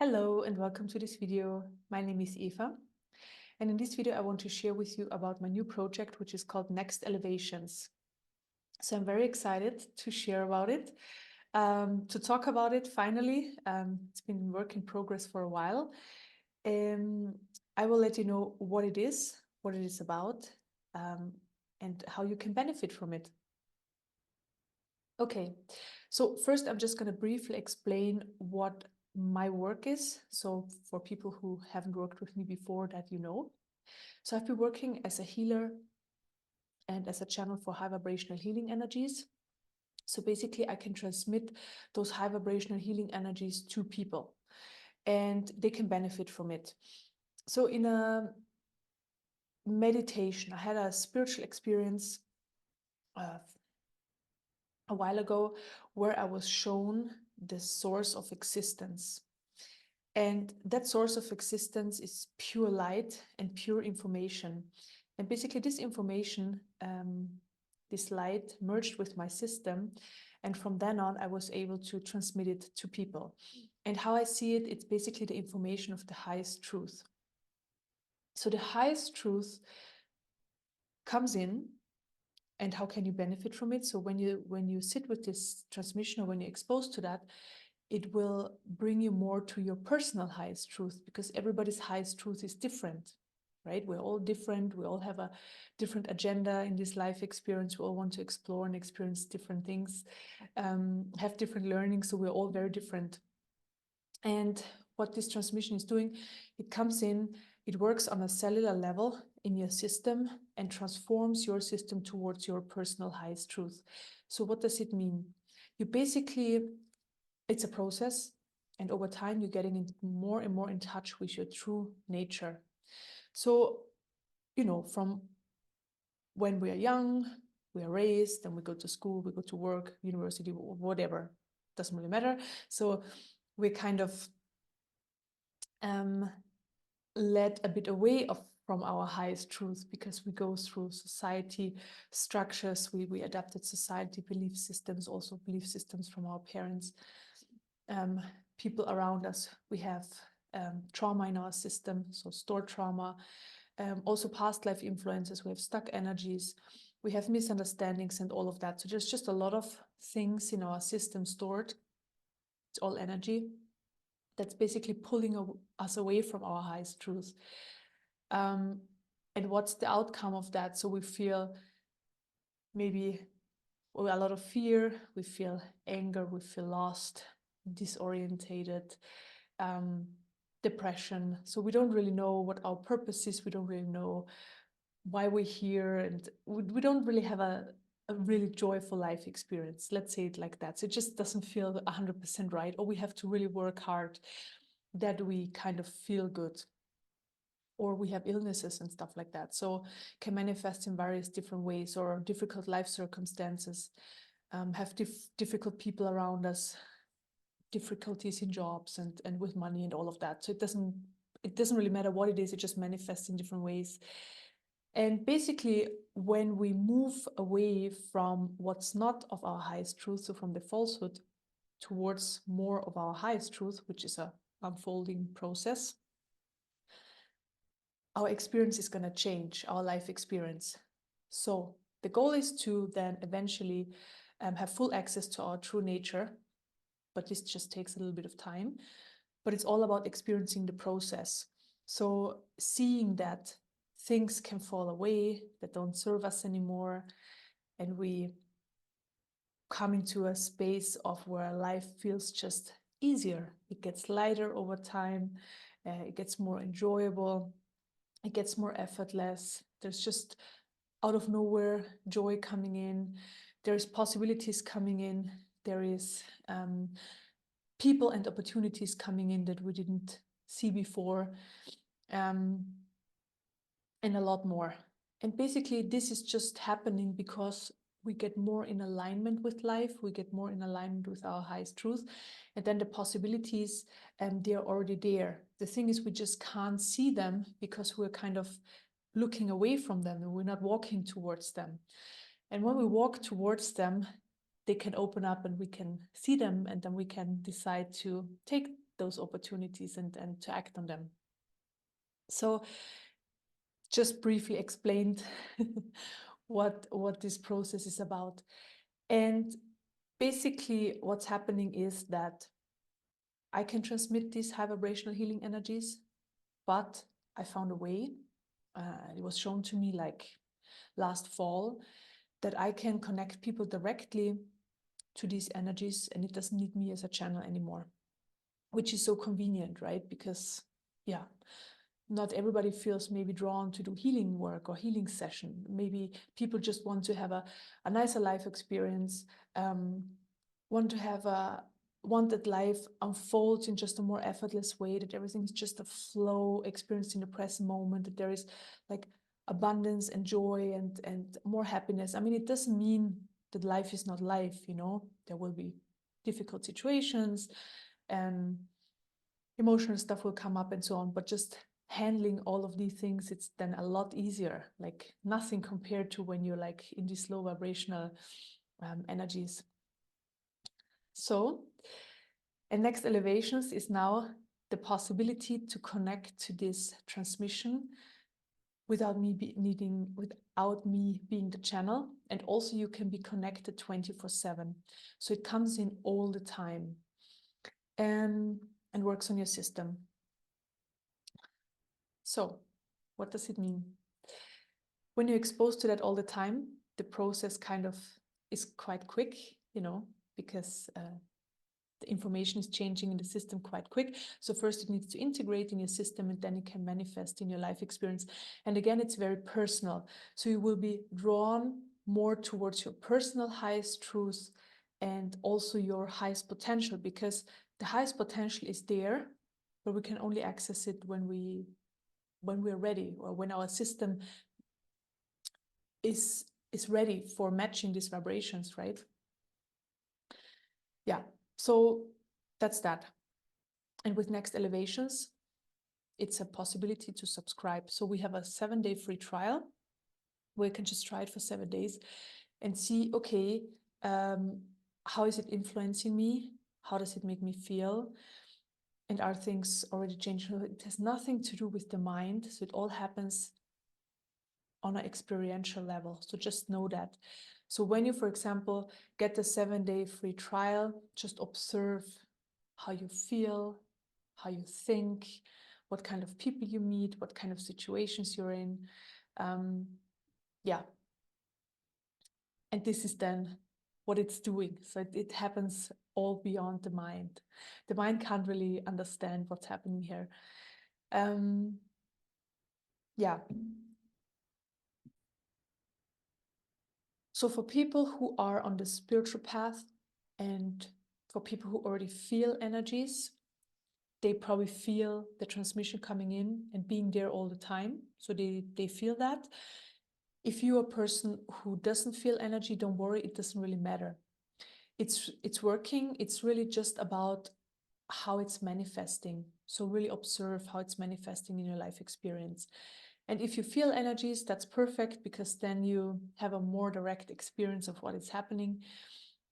Hello and welcome to this video. My name is Eva, and in this video I want to share with you about my new project, which is called Next Elevations. So I'm very excited to share about it, to talk about it finally. It's been work in progress for a while. I will let you know what it is about, and how you can benefit from it. Okay, so first I'm just going to briefly explain what my work is. So for people who haven't worked with me before, that you know. So I've been working as a healer and as a channel for high vibrational healing energies. So basically I can transmit those high vibrational healing energies to people and they can benefit from it. So in a meditation, I had a spiritual experience a while ago where I was shown the source of existence. And that source of existence is pure light and pure information. And basically this information, this light merged with my system. And from then on, I was able to transmit it to people. And how I see it, it's basically the information of the highest truth. So the highest truth comes in, and how can you benefit from it? So when you sit with this transmission, or when you're exposed to that, it will bring you more to your personal highest truth, because everybody's highest truth is different, right? We're all different. We all have a different agenda in this life experience. We all want to explore and experience different things, have different learnings. So we're all very different. And what this transmission is doing, it comes in, it works on a cellular level in your system and transforms your system towards your personal highest truth. So what does it mean? You basically, it's a process, and over time you're getting more and more in touch with your true nature. So, from when we are young, we are raised, then we go to school, we go to work, university, whatever, doesn't really matter. So we're kind of led a bit away from our highest truth, because we go through society structures, we adapted society belief systems, also belief systems from our parents, people around us. We have trauma in our system, so stored trauma, also past life influences. We have stuck energies, we have misunderstandings and all of that. So there's just a lot of things in our system stored. It's all energy that's basically pulling us away from our highest truth. And what's the outcome of that? So we feel maybe a lot of fear, we feel anger, we feel lost, disorientated, depression. So we don't really know what our purpose is. We don't really know why we're here, and we don't really have a really joyful life experience. Let's say it like that. So it just doesn't feel 100% right, or we have to really work hard that we kind of feel good, or we have illnesses and stuff like that. So can manifest in various different ways, or difficult life circumstances, have difficult people around us, difficulties in jobs and with money and all of that. So it doesn't really matter what it is, it just manifests in different ways. And basically, when we move away from what's not of our highest truth, so from the falsehood, towards more of our highest truth, which is a unfolding process, our experience is going to change, our life experience. So the goal is to then eventually have full access to our true nature, but this just takes a little bit of time. But it's all about experiencing the process. So seeing that things can fall away that don't serve us anymore, and we come into a space of where life feels just easier. It gets lighter over time, it gets more enjoyable, it gets more effortless. There's just out of nowhere joy coming in, there's possibilities coming in, there is people and opportunities coming in that we didn't see before, and a lot more. And basically this is just happening because we get more in alignment with life, we get more in alignment with our highest truth, and then the possibilities, they're already there. The thing is, we just can't see them because we're kind of looking away from them and we're not walking towards them. And when we walk towards them, they can open up and we can see them, and then we can decide to take those opportunities and to act on them. So just briefly explained what this process is about. And basically what's happening is that I can transmit these high vibrational healing energies, but I found a way, it was shown to me like last fall, that I can connect people directly to these energies, and it doesn't need me as a channel anymore, which is so convenient, right? Because yeah, not everybody feels maybe drawn to do healing work or healing session. Maybe people just want to have a nicer life experience, want that life unfolds in just a more effortless way, that everything is just a flow experienced in the present moment, that there is like abundance and joy and more happiness. I mean, it doesn't mean that life is not life, you know. There will be difficult situations and emotional stuff will come up and so on, but just handling all of these things, it's then a lot easier, like nothing compared to when you're like in these low vibrational energies. So, and next elevations is now the possibility to connect to this transmission without me being the channel. And also you can be connected 24/7. So it comes in all the time and works on your system. So what does it mean? When you're exposed to that all the time, the process kind of is quite quick, you know, because the information is changing in the system quite quick. So first it needs to integrate in your system, and then it can manifest in your life experience. And again, it's very personal. So you will be drawn more towards your personal highest truth and also your highest potential, because the highest potential is there, but we can only access it when we're ready, or when our system is ready for matching these vibrations, right? Yeah, so that's that. And with next elevations, it's a possibility to subscribe. So we have a 7-day free trial where you can just try it for 7 days and see, okay, how is it influencing me? How does it make me feel? And are things already changed? It has nothing to do with the mind. So it all happens on an experiential level. So just know that. So when you, for example, get the 7-day free trial, just observe how you feel, how you think, what kind of people you meet, what kind of situations you're in. Yeah. And this is then what it's doing. So it happens all beyond the mind. The mind can't really understand what's happening here. Yeah. So for people who are on the spiritual path and for people who already feel energies, they probably feel the transmission coming in and being there all the time. So they feel that. If you're a person who doesn't feel energy, don't worry, it doesn't really matter. It's working. It's really just about how it's manifesting. So really observe how it's manifesting in your life experience. And if you feel energies, that's perfect, because then you have a more direct experience of what is happening.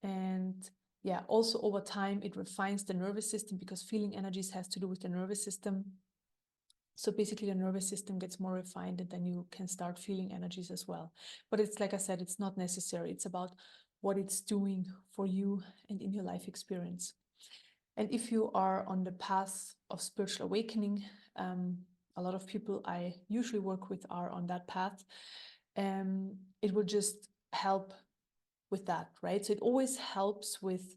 And yeah, also over time, it refines the nervous system, because feeling energies has to do with the nervous system. So basically the nervous system gets more refined, and then you can start feeling energies as well. But it's like I said, it's not necessary. It's about what it's doing for you and in your life experience. And if you are on the path of spiritual awakening, a lot of people I usually work with are on that path. It will just help with that, right? So it always helps with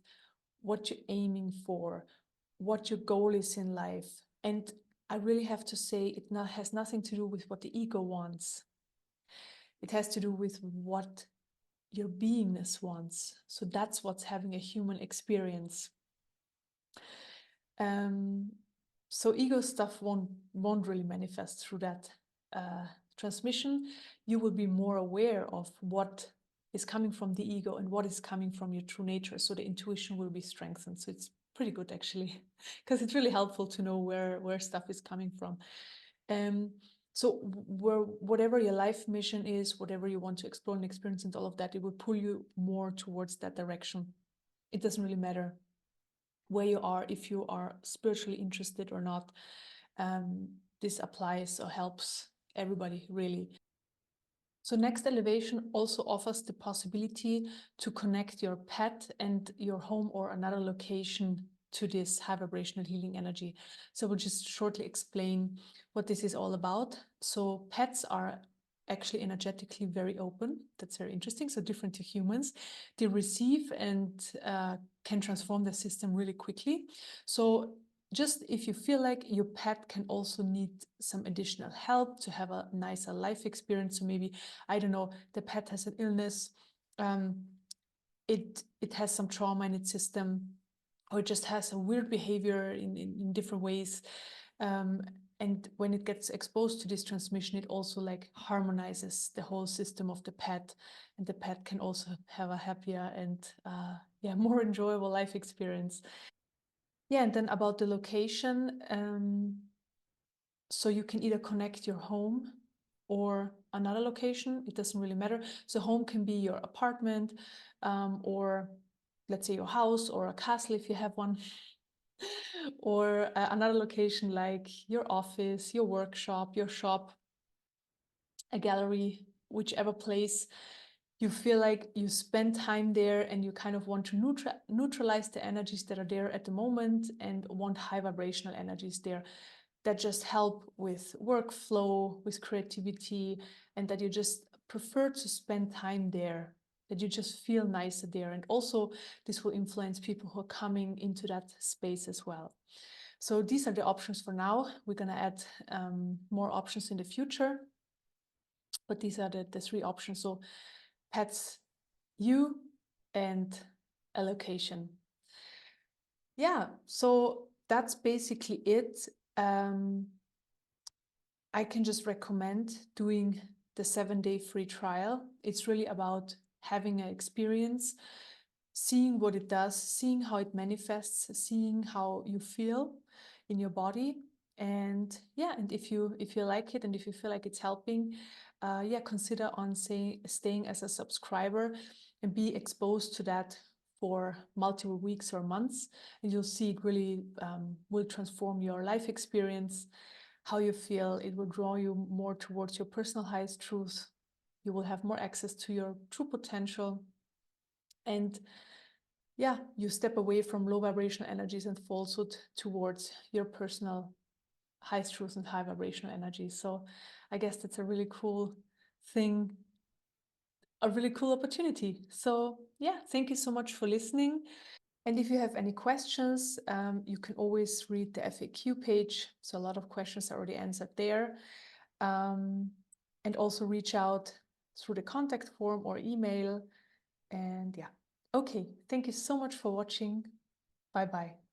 what you're aiming for, what your goal is in life. And I really have to say, it has nothing to do with what the ego wants. It has to do with what your beingness wants. So that's what's having a human experience. So ego stuff won't really manifest through that transmission. You will be more aware of what is coming from the ego and what is coming from your true nature. So the intuition will be strengthened. So it's pretty good, actually, because it's really helpful to know where stuff is coming from. So whatever your life mission is, whatever you want to explore and experience and all of that, it will pull you more towards that direction. It doesn't really matter where you are, if you are spiritually interested or not. This applies or helps everybody, really. So Next Elevation also offers the possibility to connect your pet and your home or another location to this high vibrational healing energy. So we'll just shortly explain what this is all about. So pets are actually energetically very open. That's very interesting. So different to humans, they receive and can transform the system really quickly. So just if you feel like your pet can also need some additional help to have a nicer life experience, so maybe, I don't know, the pet has an illness, it has some trauma in its system, or it just has a weird behavior in different ways. And when it gets exposed to this transmission, it also like harmonizes the whole system of the pet, and the pet can also have a happier and more enjoyable life experience. Yeah, and then about the location, so you can either connect your home or another location. It doesn't really matter. So home can be your apartment, or let's say your house or a castle if you have one, or another location like your office, your workshop, your shop, a gallery, whichever place you feel like you spend time there and you kind of want to neutralize the energies that are there at the moment and want high vibrational energies there that just help with workflow, with creativity, and that you just prefer to spend time there, that you just feel nicer there. And also this will influence people who are coming into that space as well. So these are the options for now. We're going to add more options in the future, but these are the three options. So pets, you, and a location. Yeah, so that's basically it. I can just recommend doing the 7-day free trial. It's really about having an experience, seeing what it does, seeing how it manifests, seeing how you feel in your body. And yeah, and if you like it and if you feel like it's helping, consider on staying as a subscriber and be exposed to that for multiple weeks or months, and you'll see it really will transform your life experience, how you feel. It will draw you more towards your personal highest truth. You will have more access to your true potential, and yeah, you step away from low vibrational energies and falsehood towards your personal highest truth and high vibrational energies. So I guess that's a really cool thing, a really cool opportunity. So yeah, thank you so much for listening. And if you have any questions, you can always read the FAQ page. So a lot of questions are already answered there. And also reach out through the contact form or email. And yeah, okay, thank you so much for watching. Bye bye.